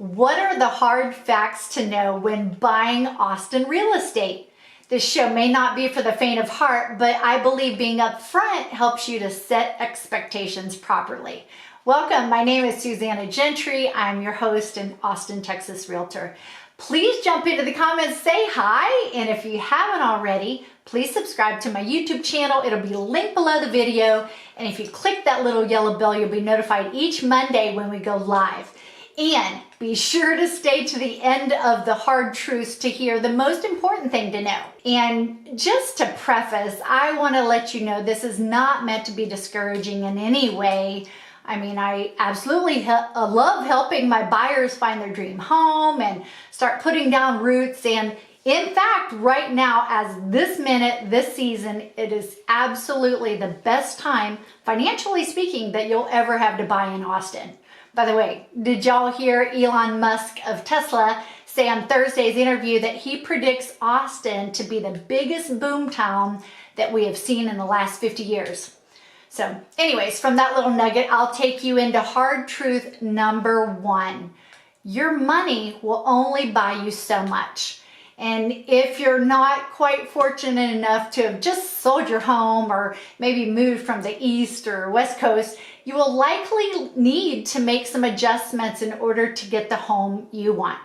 What are the hard facts to know when buying Austin real estate? This show may not be for the faint of heart, but I believe being upfront helps you to set expectations properly. Welcome, my name is Susanna Gentry. I'm your host and Austin, Texas Realtor. Please jump into the comments, say hi, and if you haven't already, please subscribe to my YouTube channel. It'll be linked below the video, and if you click that little yellow bell, you'll be notified each Monday when we go live. And be sure to stay to the end of the hard truths to hear the most important thing to know. And just to preface, I want to let you know this is not meant to be discouraging in any way. I mean, I absolutely love helping my buyers find their dream home and start putting down roots. And in fact, right now, as this minute, this season, it is absolutely the best time, financially speaking, that you'll ever have to buy in Austin. By the way, did y'all hear Elon Musk of Tesla say on Thursday's interview that he predicts Austin to be the biggest boom town that we have seen in the last 50 years? So anyways, from that little nugget, I'll take you into hard truth number one. Your money will only buy you so much. And if you're not quite fortunate enough to have just sold your home or maybe moved from the East or West Coast, you will likely need to make some adjustments in order to get the home you want.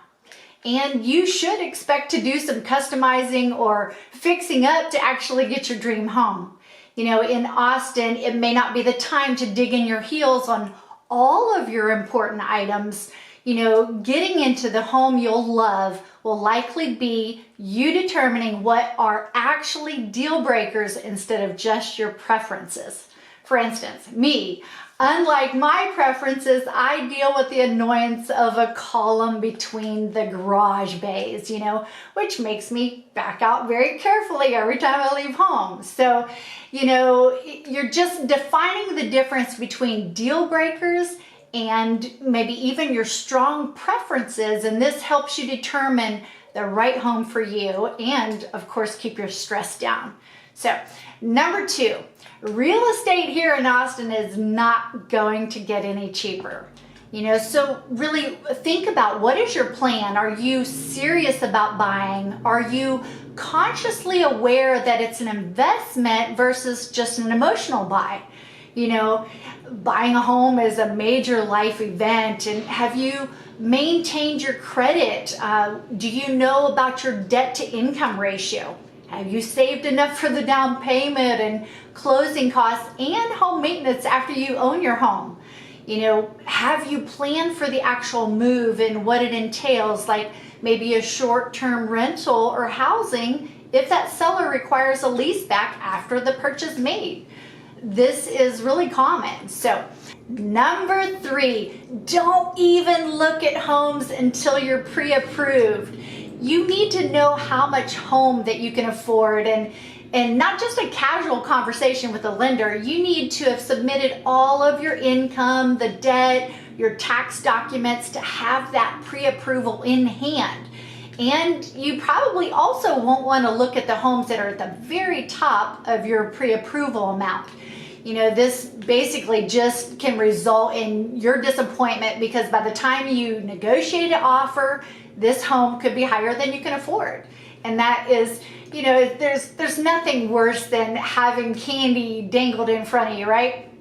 And you should expect to do some customizing or fixing up to actually get your dream home. You know, in Austin, it may not be the time to dig in your heels on all of your important items. You know, getting into the home you'll love will likely be you determining what are actually deal breakers instead of just your preferences. For instance, me, unlike my preferences, I deal with the annoyance of a column between the garage bays, you know, which makes me back out very carefully every time I leave home. So, you know, you're just defining the difference between deal breakers and maybe even your strong preferences, and this helps you determine the right home for you and, of course, keep your stress down. So, number two, real estate here in Austin is not going to get any cheaper. You know, so really think about, what is your plan? Are you serious about buying? Are you consciously aware that it's an investment versus just an emotional buy? You know, buying a home is a major life event, and have you maintained your credit? Do you know about your debt to income ratio? Have you saved enough for the down payment and closing costs and home maintenance after you own your home? You know, have you planned for the actual move and what it entails, like maybe a short-term rental or housing if that seller requires a lease back after the purchase made? This is really common. So, number three, don't even look at homes until you're pre-approved. You need to know how much home that you can afford, and not just a casual conversation with a lender. You need to have submitted all of your income, the debt, your tax documents to have that pre-approval in hand. And you probably also won't want to look at the homes that are at the very top of your pre-approval amount. You know, this basically just can result in your disappointment, because by the time you negotiate an offer, this home could be higher than you can afford. And that is, you know, there's nothing worse than having candy dangled in front of you, right?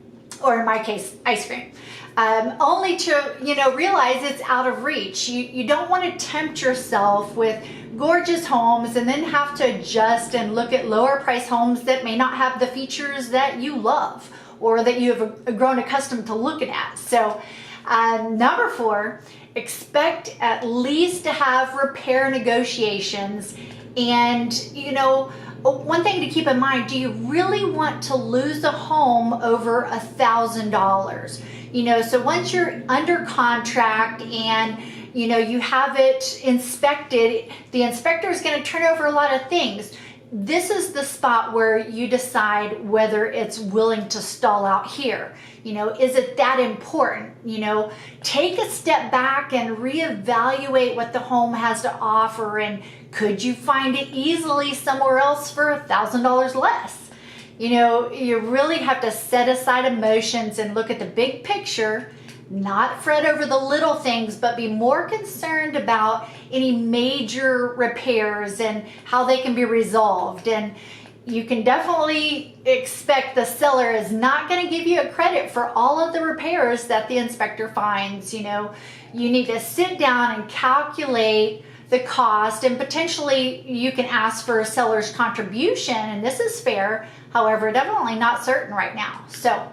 Or in my case, ice cream. Only to, you know, realize it's out of reach. You don't want to tempt yourself with gorgeous homes and then have to adjust and look at lower price homes that may not have the features that you love or that you have grown accustomed to looking at. So number four, expect at least to have repair negotiations. And, you know, one thing to keep in mind, do you really want to lose a home over $1,000? You know, so once you're under contract and, you know, you have it inspected, the inspector is going to turn over a lot of things. This is the spot where you decide whether it's willing to stall out here. You know, is it that important? You know, take a step back and reevaluate what the home has to offer, and could you find it easily somewhere else for $1,000 less? You know, you really have to set aside emotions and look at the big picture Not fret over the little things, but be more concerned about any major repairs and how they can be resolved. And you can definitely expect the seller is not going to give you a credit for all of the repairs that the inspector finds. You need to sit down and calculate the cost, and potentially you can ask for a seller's contribution, and this is fair. However, definitely not certain right now. So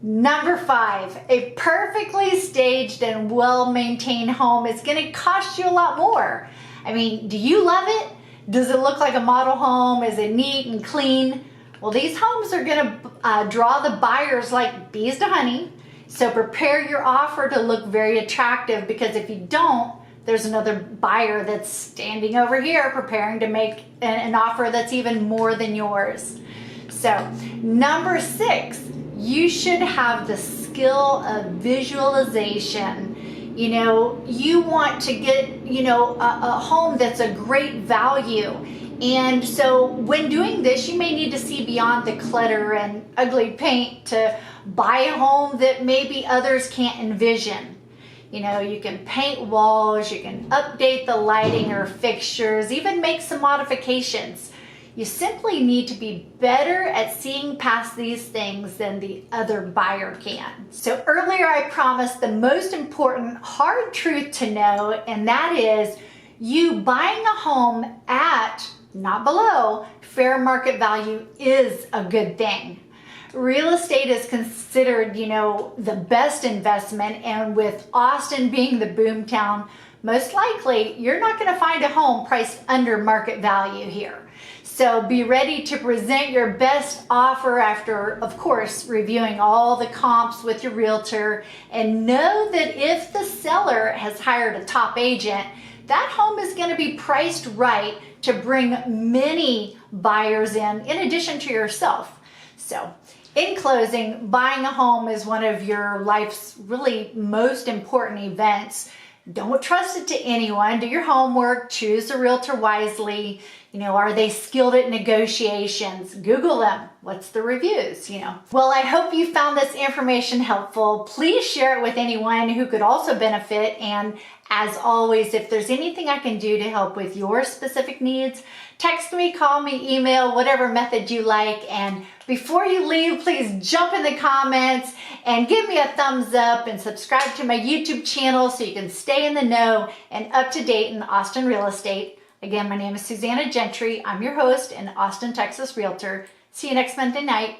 number 5, a perfectly staged and well-maintained home is going to cost you a lot more. I mean, do you love it? Does it look like a model home? Is it neat and clean? Well, these homes are going to draw the buyers like bees to honey. So prepare your offer to look very attractive, because if you don't, there's another buyer that's standing over here preparing to make an offer that's even more than yours. So number 6, you should have the skill of visualization. You want to get, a home that's a great value. And so when doing this, you may need to see beyond the clutter and ugly paint to buy a home that maybe others can't envision. You can paint walls, you can update the lighting or fixtures, even make some modifications. You simply need to be better at seeing past these things than the other buyer can. So earlier I promised the most important hard truth to know, and that is you buying a home at, not below, fair market value is a good thing. Real estate is considered, the best investment, and with Austin being the boom town, most likely you're not going to find a home priced under market value here. So be ready to present your best offer after, of course, reviewing all the comps with your realtor, and know that if the seller has hired a top agent, that home is going to be priced right to bring many buyers in addition to yourself. So in closing, buying a home is one of your life's really most important events. Don't trust it to anyone. Do your homework, choose a realtor wisely. Are they skilled at negotiations? Google them. What's the reviews, Well, I hope you found this information helpful. Please share it with anyone who could also benefit. And as always, if there's anything I can do to help with your specific needs, text me, call me, email, whatever method you like. And before you leave, please jump in the comments and give me a thumbs up and subscribe to my YouTube channel so you can stay in the know and up to date in Austin real estate. Again, my name is Susanna Gentry. I'm your host and Austin, Texas realtor. See you next Monday night.